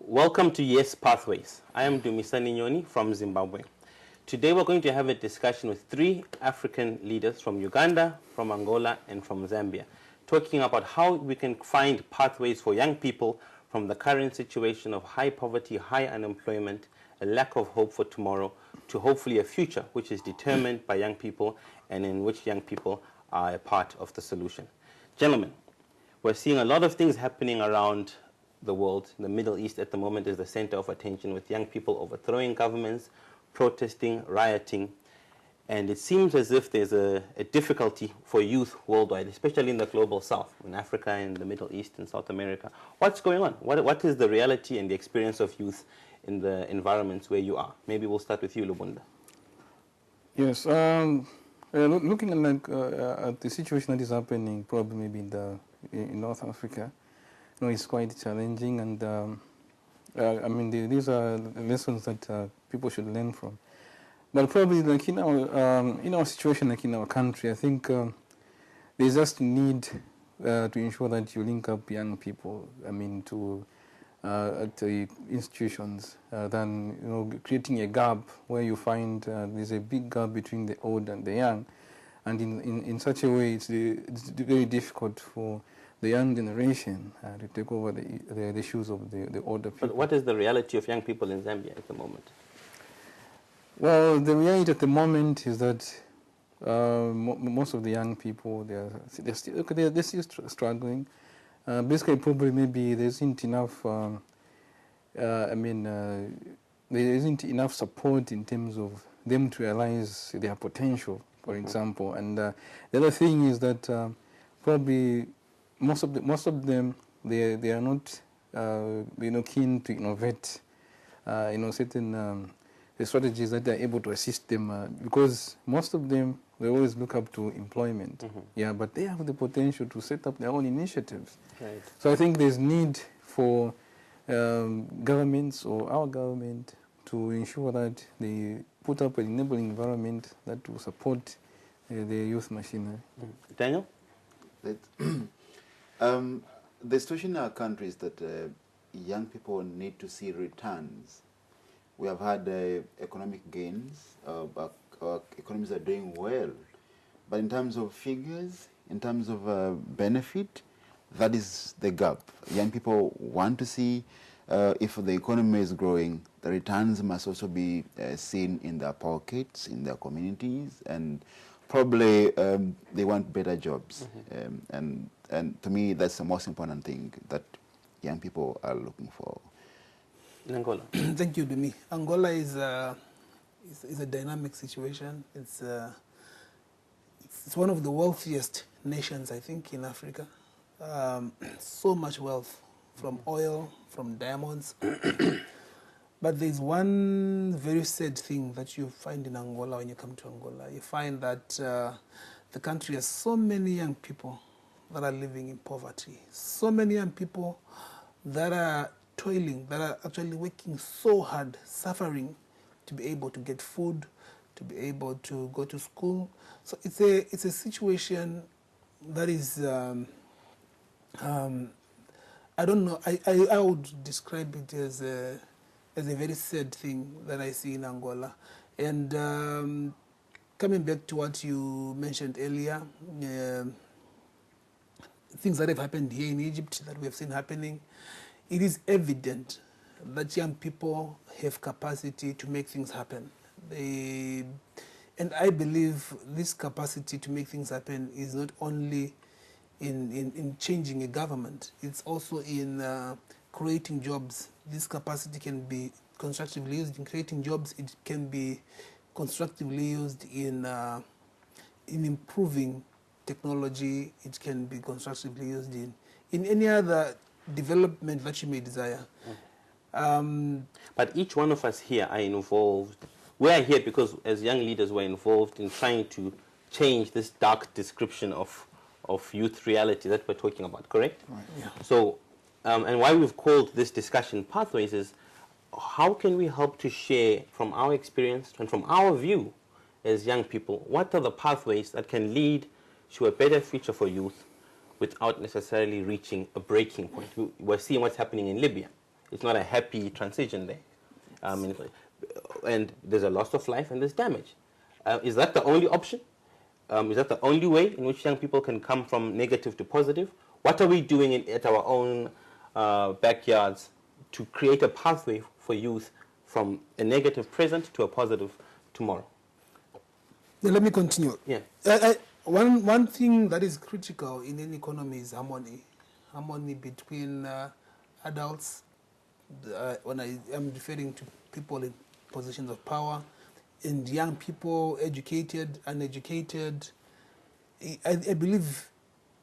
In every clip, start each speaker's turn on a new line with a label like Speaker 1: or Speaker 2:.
Speaker 1: Welcome to Yes Pathways. I am Dumisani Nyoni from Zimbabwe. Today we're going to have a discussion with three African leaders from Uganda, from Angola, and from Zambia, talking about how we can find pathways for young people from the current situation of high poverty, high unemployment, a lack of hope for tomorrow, to hopefully a future which is determined by young people and in which young people are a part of the solution. Gentlemen, we're seeing a lot of things happening around the world. The Middle East at the moment is the center of attention, with young people overthrowing governments, protesting, rioting, and it seems as if there's a difficulty for youth worldwide, especially in the global south, in Africa, in the Middle East, and South America. What's going on? What is the reality and the experience of youth in the environments where you are? Maybe we'll start with you, Lubunda.
Speaker 2: Yes, looking at the situation that is happening, probably maybe in North Africa, it's quite challenging, and I mean, these are lessons that people should learn from. But probably, like in our situation, like in our country, I think there's just need to ensure that you link up young people. I mean, to at the institutions, than creating a gap where you find there's a big gap between the old and the young, and in such a way, it's very difficult for the young generation to take over the shoes of the older people.
Speaker 1: But what is the reality of young people in Zambia at the moment?
Speaker 2: Well, the reality at the moment is that most of the young people, they're still struggling. Basically, probably maybe there isn't enough. There isn't enough support in terms of them to realize their potential, for example. And the other thing is that probably most of them they are not keen to innovate certain strategies that are able to assist them, because most of them, they always look up to employment. Yeah, but they have the potential to set up their own initiatives.
Speaker 1: Right.
Speaker 2: So I think there's need for governments or our government to ensure that they put up an enabling environment that will support the youth machinery.
Speaker 1: Daniel?
Speaker 3: The situation in our country is that young people need to see returns. We have had economic gains. Our economies are doing well. But in terms of figures, in terms of benefit, that is the gap. Young people want to see if the economy is growing, the returns must also be seen in their pockets, in their communities, and probably they want better jobs. And to me, that's the most important thing that young people are looking for.
Speaker 1: In Angola?
Speaker 4: Thank you, Dumi. Angola is a dynamic situation. It's one of the wealthiest nations, I think, in Africa. So much wealth from oil, from diamonds. But there's one very sad thing that you find in Angola when you come to Angola. You find that the country has so many young people that are living in poverty. So many young people that are toiling, that are actually working so hard, suffering to be able to get food, to be able to go to school. So it's a situation that is, I don't know, I would describe it as a very sad thing that I see in Angola. And coming back to what you mentioned earlier, things that have happened here in Egypt that we have seen happening, it is evident that young people have capacity to make things happen. And I believe this capacity to make things happen is not only in changing a government, it's also in creating jobs. This capacity can be constructively used in creating jobs. It can be constructively used in improving technology. It can be constructively used in any other development that you may desire.
Speaker 1: But each one of us here are involved. We are here because as young leaders we're involved in trying to change this dark description of youth reality that we're talking about, correct?
Speaker 2: Right.
Speaker 4: Yeah.
Speaker 1: So, and why we've called this discussion Pathways is how can we help to share from our experience and from our view as young people, what are the pathways that can lead to a better future for youth without necessarily reaching a breaking point. We're seeing what's happening in Libya. It's not a happy transition there. And there's a loss of life and there's damage. Is that the only option? Is that the only way in which young people can come from negative to positive? What are we doing at our own backyards to create a pathway for youth from a negative present to a positive tomorrow?
Speaker 4: Yeah, let me continue.
Speaker 1: Yeah.
Speaker 4: One thing that is critical in any economy is harmony. Harmony between adults, when I am referring to people in positions of power, and young people, educated, uneducated. I believe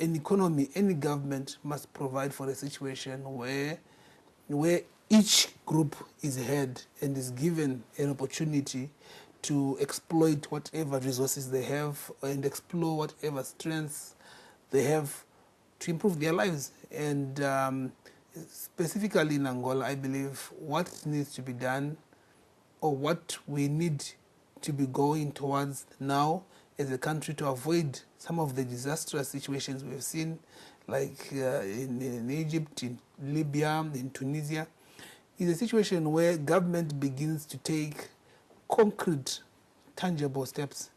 Speaker 4: an economy, any government must provide for a situation where each group is heard and is given an opportunity to exploit whatever resources they have and explore whatever strengths they have to improve their lives. And specifically in Angola, I believe what needs to be done, or what we need to be going towards now as a country to avoid some of the disastrous situations we've seen, like in Egypt, in Libya, in Tunisia, is a situation where government begins to take concrete, tangible steps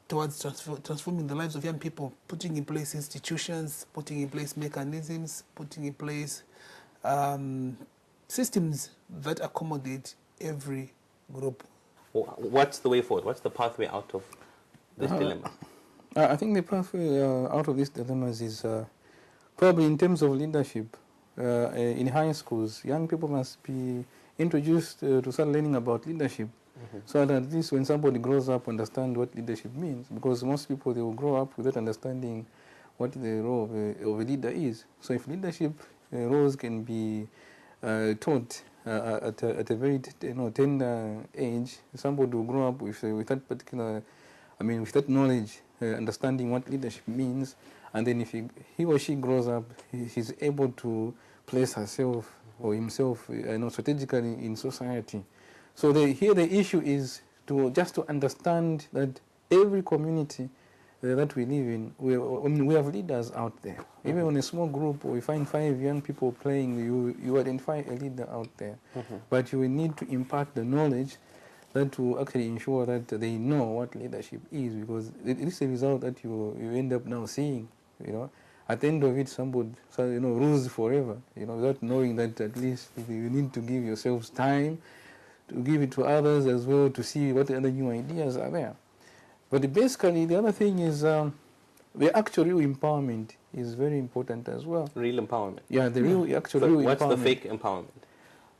Speaker 4: towards transforming the lives of young people, putting in place institutions, putting in place mechanisms, putting in place systems that accommodate every group.
Speaker 1: What's the way forward? What's the pathway out of this dilemma?
Speaker 2: I think the pathway out of these dilemmas is probably in terms of leadership. In high schools, young people must be introduced to start learning about leadership, so that at least when somebody grows up, understand what leadership means. Because most people, they will grow up without understanding what the role of a leader is. So if leadership roles can be taught at a very tender age, somebody will grow up with that particular, with that knowledge, understanding what leadership means, and then if he or she grows up, he's able to place herself or himself, strategically in society. So here the issue is just to understand that every community that we live in, we have leaders out there. Even in a small group, we find 5 young people playing, you identify a leader out there. But you will need to impart the knowledge that will actually ensure that they know what leadership is, because it is a result that you end up now seeing. At the end of it, somebody rules forever. Without knowing that at least you need to give yourselves time to give it to others as well, to see what other new ideas are there. But basically, the other thing is the actual real empowerment is very important as well.
Speaker 1: Real empowerment?
Speaker 2: Yeah, the real
Speaker 1: real
Speaker 2: empowerment.
Speaker 1: What's the fake empowerment?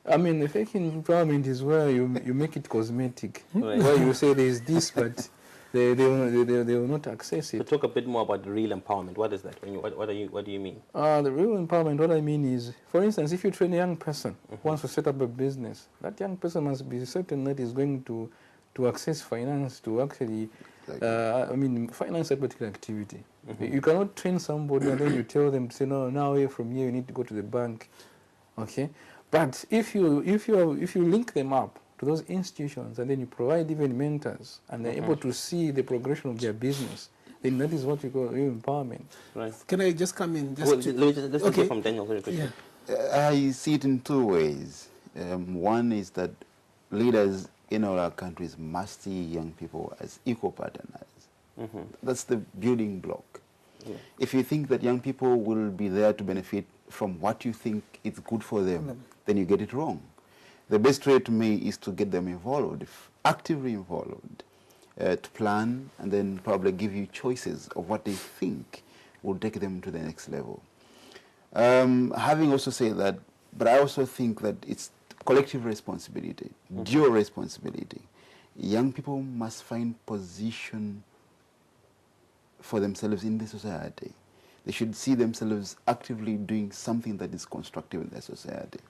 Speaker 2: The fake empowerment is where you make it cosmetic.
Speaker 1: Right.
Speaker 2: Where you say there's this, but they will not access it.
Speaker 1: So talk a bit more about the real empowerment. What is that? What do you mean?
Speaker 2: The real empowerment, what I mean is, for instance, if you train a young person who wants to set up a business, that young person must be certain that is going to access finance to actually finance that particular activity. You cannot train somebody and then you tell them to say, no, now from here you need to go to the bank. Okay? But if you link them up to those institutions and then you provide even mentors and they're able to see the progression of their business, then that is what you call real empowerment.
Speaker 1: Right.
Speaker 2: Can I just come in?
Speaker 1: Let's hear from Daniel very quickly.
Speaker 3: Yeah. I see it in 2 ways. One is that leaders in all our countries must see young people as equal partners. That's the building block. Yeah. If you think that young people will be there to benefit from what you think is good for them, then you get it wrong. The best way to me is to get them involved, actively involved, to plan and then probably give you choices of what they think will take them to the next level. Having also said that, but I also think that it's collective responsibility, dual responsibility. Young people must find position for themselves in the society. They should see themselves actively doing something that is constructive in their society.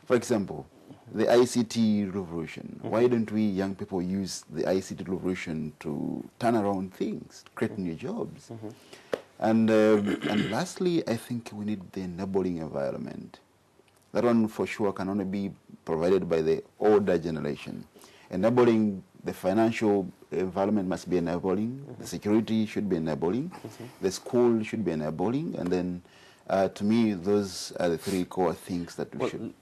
Speaker 3: For example, the ICT revolution. Why don't we young people use the ICT revolution to turn around things, create new jobs? And lastly, I think we need the enabling environment. That one for sure can only be provided by the older generation. Enabling the financial environment must be enabling, the security should be enabling, the school should be enabling, and then To me, those are the three core things that we should